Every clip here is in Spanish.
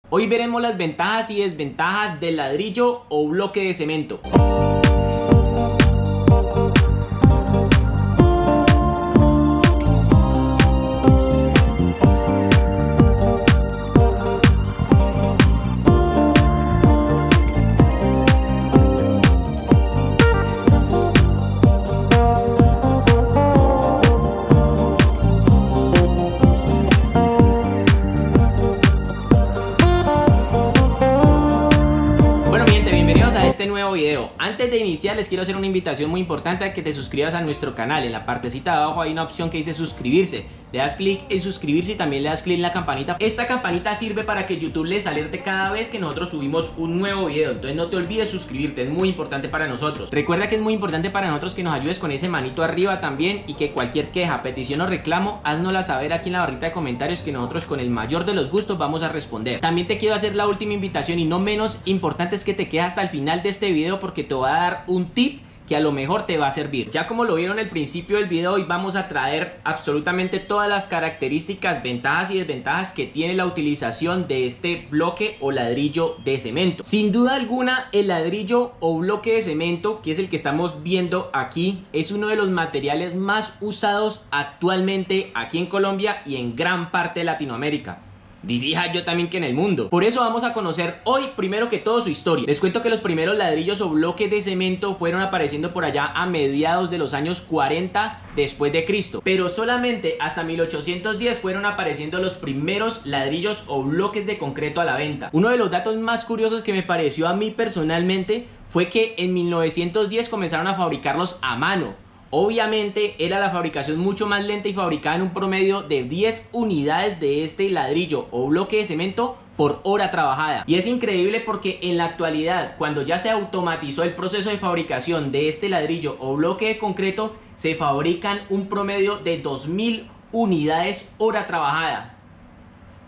Hoy veremos las ventajas y desventajas del ladrillo o bloque de cemento. Nuevo video. Antes de iniciar les quiero hacer una invitación muy importante a que te suscribas a nuestro canal. En la partecita de abajo hay una opción que dice suscribirse. Le das clic en suscribirse y también le das clic en la campanita. Esta campanita sirve para que YouTube les alerte cada vez que nosotros subimos un nuevo video. Entonces no te olvides suscribirte, es muy importante para nosotros. Recuerda que es muy importante para nosotros que nos ayudes con ese manito arriba también, y que cualquier queja, petición o reclamo, haznosla saber aquí en la barrita de comentarios, que nosotros con el mayor de los gustos vamos a responder. También te quiero hacer la última invitación, y no menos importante, es que te quedes hasta el final de este video, porque te voy a dar un tip que a lo mejor te va a servir. Ya como lo vieron al principio del video, hoy vamos a traer absolutamente todas las características, ventajas y desventajas que tiene la utilización de este bloque o ladrillo de cemento. Sin duda alguna, el ladrillo o bloque de cemento, que es el que estamos viendo aquí, es uno de los materiales más usados actualmente aquí en Colombia y en gran parte de Latinoamérica. Diría yo también que en el mundo. Por eso vamos a conocer hoy primero que todo su historia. Les cuento que los primeros ladrillos o bloques de cemento fueron apareciendo por allá a mediados de los años 40 después de Cristo, pero solamente hasta 1810 fueron apareciendo los primeros ladrillos o bloques de concreto a la venta. Uno de los datos más curiosos que me pareció a mí personalmente fue que en 1910 comenzaron a fabricarlos a mano. Obviamente era la fabricación mucho más lenta y fabricaban un promedio de 10 unidades de este ladrillo o bloque de cemento por hora trabajada. Y es increíble porque en la actualidad, cuando ya se automatizó el proceso de fabricación de este ladrillo o bloque de concreto, se fabrican un promedio de 2000 unidades hora trabajada.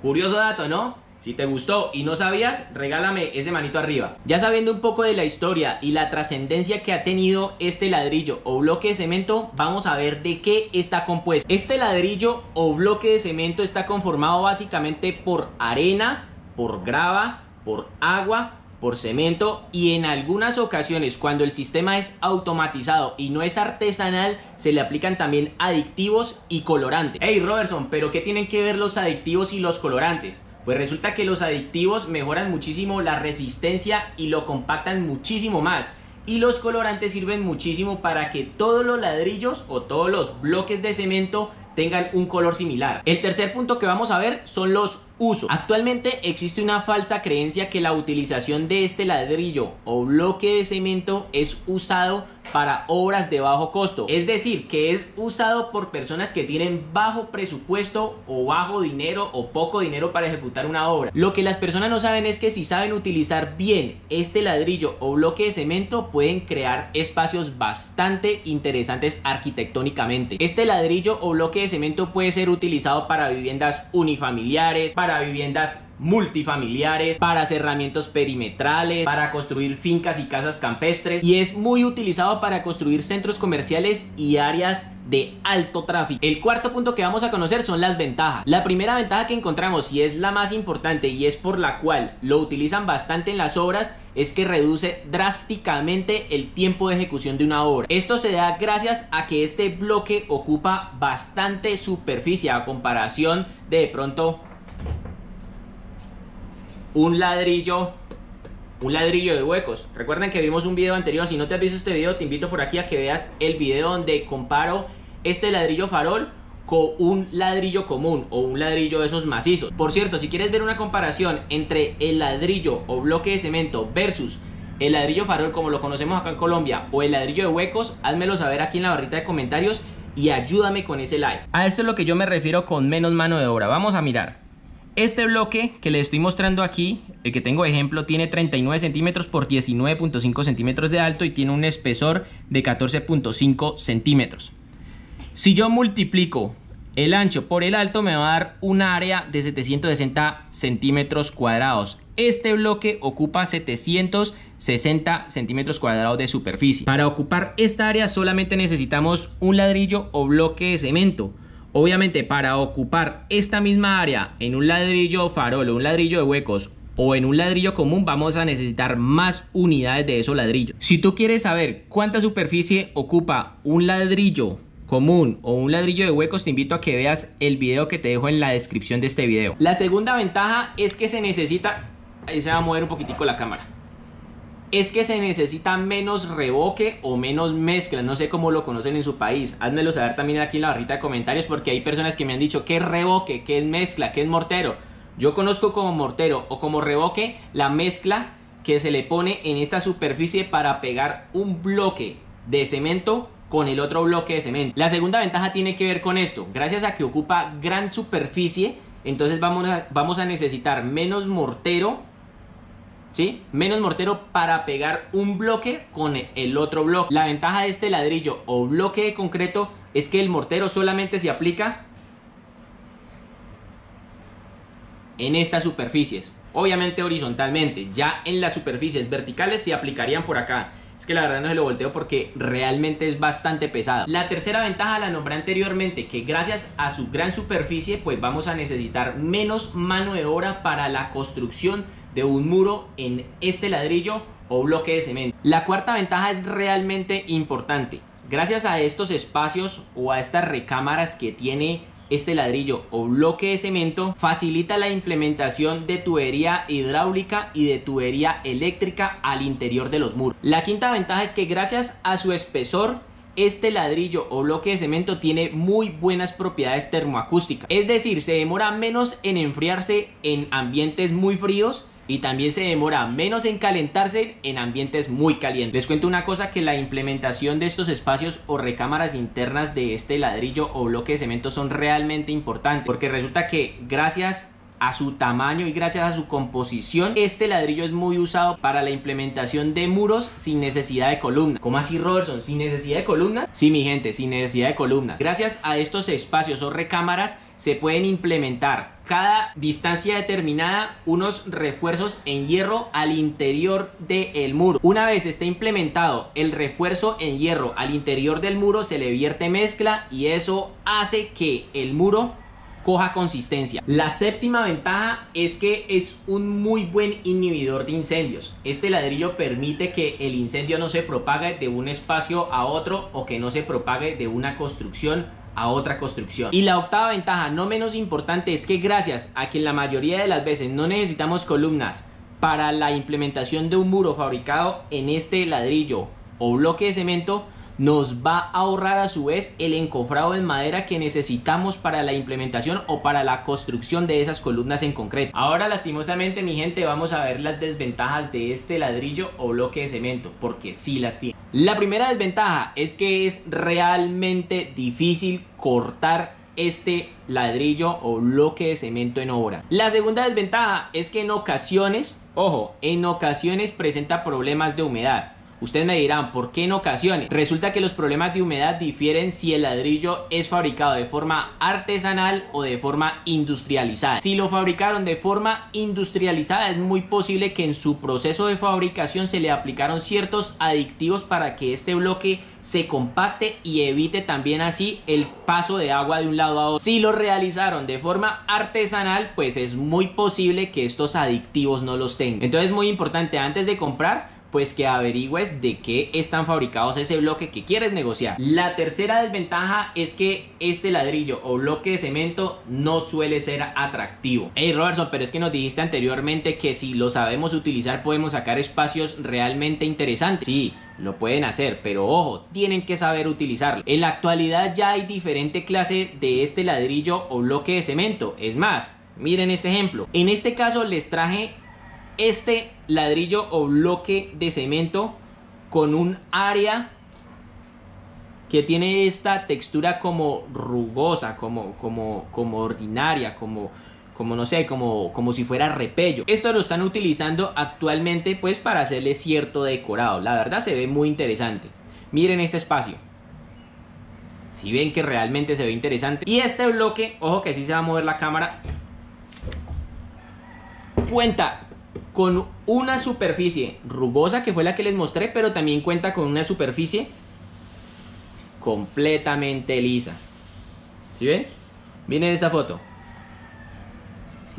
Curioso dato, ¿no? Si te gustó y no sabías, regálame ese manito arriba. Ya sabiendo un poco de la historia y la trascendencia que ha tenido este ladrillo o bloque de cemento, vamos a ver de qué está compuesto. Este ladrillo o bloque de cemento está conformado básicamente por arena, por grava, por agua, por cemento, y en algunas ocasiones, cuando el sistema es automatizado y no es artesanal, se le aplican también aditivos y colorantes. Hey Robertson, ¿pero qué tienen que ver los aditivos y los colorantes? Pues resulta que los aditivos mejoran muchísimo la resistencia y lo compactan muchísimo más. Y los colorantes sirven muchísimo para que todos los ladrillos o todos los bloques de cemento tengan un color similar. El tercer punto que vamos a ver son los usos. Actualmente existe una falsa creencia que la utilización de este ladrillo o bloque de cemento es usado para obras de bajo costo, es decir, que es usado por personas que tienen bajo presupuesto o bajo dinero o poco dinero para ejecutar una obra. Lo que las personas no saben es que si saben utilizar bien este ladrillo o bloque de cemento, pueden crear espacios bastante interesantes arquitectónicamente. Este ladrillo o bloque de cemento puede ser utilizado para viviendas unifamiliares, para viviendas multifamiliares, para cerramientos perimetrales, para construir fincas y casas campestres, y es muy utilizado para construir centros comerciales y áreas de alto tráfico. El cuarto punto que vamos a conocer son las ventajas. La primera ventaja que encontramos, y es la más importante y es por la cual lo utilizan bastante en las obras, es que reduce drásticamente el tiempo de ejecución de una obra. Esto se da gracias a que este bloque ocupa bastante superficie a comparación de pronto un ladrillo de huecos. Recuerden que vimos un video anterior. Si no te has visto este video, te invito por aquí a que veas el video donde comparo este ladrillo farol con un ladrillo común o un ladrillo de esos macizos. Por cierto, si quieres ver una comparación entre el ladrillo o bloque de cemento versus el ladrillo farol como lo conocemos acá en Colombia o el ladrillo de huecos, házmelo saber aquí en la barrita de comentarios y ayúdame con ese like. A esto es lo que yo me refiero con menos mano de obra. Vamos a mirar. Este bloque que les estoy mostrando aquí, el que tengo de ejemplo, tiene 39 centímetros por 19.5 centímetros de alto y tiene un espesor de 14.5 centímetros. Si yo multiplico el ancho por el alto, me va a dar un área de 760 centímetros cuadrados. Este bloque ocupa 760 centímetros cuadrados de superficie. Para ocupar esta área solamente necesitamos un ladrillo o bloque de cemento. Obviamente, para ocupar esta misma área en un ladrillo farol o un ladrillo de huecos o en un ladrillo común, vamos a necesitar más unidades de esos ladrillos. Si tú quieres saber cuánta superficie ocupa un ladrillo común o un ladrillo de huecos, te invito a que veas el video que te dejo en la descripción de este video. La segunda ventaja es que se necesita, ahí se va a mover un poquitico la cámara, es que se necesita menos revoque o menos mezcla. No sé cómo lo conocen en su país, házmelo saber también aquí en la barrita de comentarios, porque hay personas que me han dicho qué es revoque, qué es mezcla, qué es mortero. Yo conozco como mortero o como revoque la mezcla que se le pone en esta superficie para pegar un bloque de cemento con el otro bloque de cemento. La segunda ventaja tiene que ver con esto. Gracias a que ocupa gran superficie, entonces vamos a necesitar menos mortero, ¿sí? Menos mortero para pegar un bloque con el otro bloque. La ventaja de este ladrillo o bloque de concreto es que el mortero solamente se aplica en estas superficies, obviamente horizontalmente. Ya en las superficies verticales se aplicarían por acá. Es que la verdad no se lo volteo porque realmente es bastante pesado. La tercera ventaja la nombré anteriormente, que gracias a su gran superficie pues vamos a necesitar menos mano de obra para la construcción de un muro en este ladrillo o bloque de cemento. La cuarta ventaja es realmente importante. Gracias a estos espacios o a estas recámaras que tiene este ladrillo o bloque de cemento, facilita la implementación de tubería hidráulica y de tubería eléctrica al interior de los muros. La quinta ventaja es que gracias a su espesor, este ladrillo o bloque de cemento tiene muy buenas propiedades termoacústicas. Es decir, se demora menos en enfriarse en ambientes muy fríos y también se demora menos en calentarse en ambientes muy calientes. Les cuento una cosa, que la implementación de estos espacios o recámaras internas de este ladrillo o bloque de cemento son realmente importantes, porque resulta que gracias a su tamaño y gracias a su composición, este ladrillo es muy usado para la implementación de muros sin necesidad de columnas. ¿Cómo así, Robertson? ¿Sin necesidad de columnas? Sí, mi gente, sin necesidad de columnas. Gracias a estos espacios o recámaras se pueden implementar cada distancia determinada unos refuerzos en hierro al interior del muro. Una vez esté implementado el refuerzo en hierro al interior del muro, se le vierte mezcla y eso hace que el muro coja consistencia. La séptima ventaja es que es un muy buen inhibidor de incendios. Este ladrillo permite que el incendio no se propague de un espacio a otro o que no se propague de una construcción a otra construcción. Y la octava ventaja, no menos importante, es que gracias a que la mayoría de las veces no necesitamos columnas para la implementación de un muro fabricado en este ladrillo o bloque de cemento, nos va a ahorrar a su vez el encofrado en madera que necesitamos para la implementación o para la construcción de esas columnas en concreto. Ahora, lastimosamente, mi gente, vamos a ver las desventajas de este ladrillo o bloque de cemento, porque sí las tiene. La primera desventaja es que es realmente difícil cortar este ladrillo o bloque de cemento en obra. La segunda desventaja es que en ocasiones, ojo, en ocasiones presenta problemas de humedad. Ustedes me dirán, ¿por qué en ocasiones? Resulta que los problemas de humedad difieren si el ladrillo es fabricado de forma artesanal o de forma industrializada. Si lo fabricaron de forma industrializada, es muy posible que en su proceso de fabricación se le aplicaron ciertos aditivos para que este bloque se compacte y evite también así el paso de agua de un lado a otro. Si lo realizaron de forma artesanal, pues es muy posible que estos aditivos no los tengan. Entonces es muy importante antes de comprar pues que averigües de qué están fabricados ese bloque que quieres negociar. La tercera desventaja es que este ladrillo o bloque de cemento no suele ser atractivo. Hey Robertson, pero es que nos dijiste anteriormente que si lo sabemos utilizar podemos sacar espacios realmente interesantes. Sí, lo pueden hacer, pero ojo, tienen que saber utilizarlo. En la actualidad ya hay diferente clase de este ladrillo o bloque de cemento. Es más, miren este ejemplo. En este caso les traje este ladrillo o bloque de cemento con un área que tiene esta textura como rugosa, como ordinaria, como no sé, como si fuera repello. Esto lo están utilizando actualmente pues para hacerle cierto decorado. La verdad se ve muy interesante. Miren este espacio. Si ven que realmente se ve interesante. Y este bloque, ojo que sí se va a mover la cámara, cuenta con una superficie rugosa que fue la que les mostré, pero también cuenta con una superficie completamente lisa. ¿Sí ven? Miren esta foto.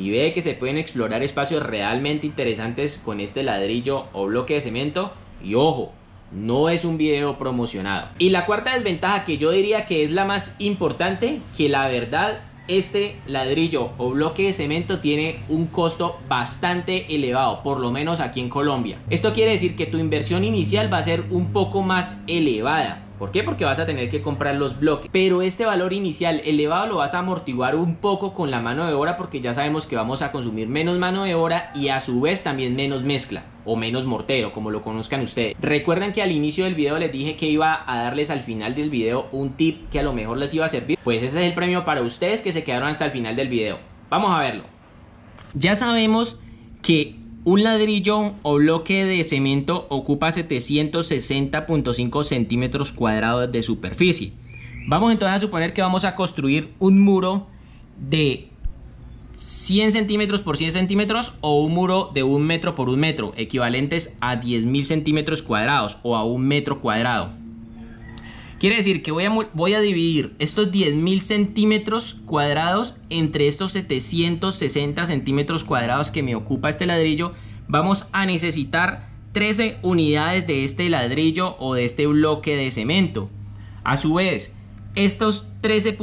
Si ve que se pueden explorar espacios realmente interesantes con este ladrillo o bloque de cemento, y ojo, no es un video promocionado. Y la cuarta desventaja, que yo diría que es la más importante, que la verdad este ladrillo o bloque de cemento tiene un costo bastante elevado, por lo menos aquí en Colombia. Esto quiere decir que tu inversión inicial va a ser un poco más elevada. ¿Por qué? Porque vas a tener que comprar los bloques, pero este valor inicial elevado lo vas a amortiguar un poco con la mano de obra, porque ya sabemos que vamos a consumir menos mano de obra y a su vez también menos mezcla o menos mortero, como lo conozcan ustedes. Recuerden que al inicio del video les dije que iba a darles al final del video un tip que a lo mejor les iba a servir. Pues ese es el premio para ustedes que se quedaron hasta el final del video. Vamos a verlo. Ya sabemos que un ladrillo o bloque de cemento ocupa 760.5 centímetros cuadrados de superficie. Vamos entonces a suponer que vamos a construir un muro de 100 centímetros por 100 centímetros o un muro de 1 metro por 1 metro, equivalentes a 10.000 centímetros cuadrados o a 1 metro cuadrado. Quiere decir que voy a dividir estos 10.000 centímetros cuadrados entre estos 760 centímetros cuadrados que me ocupa este ladrillo. Vamos a necesitar 13 unidades de este ladrillo o de este bloque de cemento. A su vez, estas 13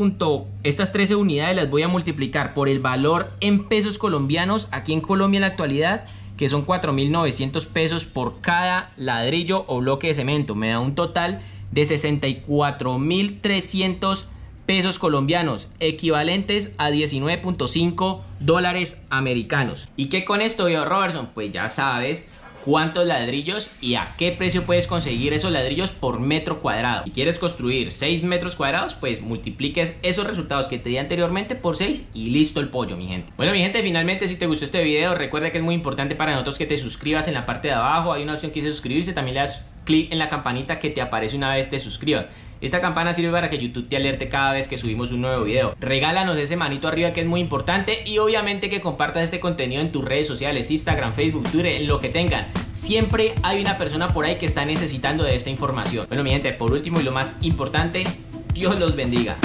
unidades las voy a multiplicar por el valor en pesos colombianos aquí en Colombia en la actualidad, que son 4.900 pesos por cada ladrillo o bloque de cemento. Me da un total de 64.300 pesos colombianos, equivalentes a 19.5 dólares americanos. ¿Y qué con esto, viejo Robertson? Pues ya sabes cuántos ladrillos y a qué precio puedes conseguir esos ladrillos por metro cuadrado. Si quieres construir 6 metros cuadrados, pues multipliques esos resultados que te di anteriormente por 6 y listo el pollo, mi gente. Bueno, mi gente, finalmente, si te gustó este video, recuerda que es muy importante para nosotros que te suscribas. En la parte de abajo hay una opción que dice suscribirse, también le das clic en la campanita que te aparece una vez te suscribas. Esta campana sirve para que YouTube te alerte cada vez que subimos un nuevo video. Regálanos ese manito arriba, que es muy importante, y obviamente que compartas este contenido en tus redes sociales, Instagram, Facebook, Twitter, en lo que tengan. Siempre hay una persona por ahí que está necesitando de esta información. Bueno, mi gente, por último y lo más importante, Dios los bendiga.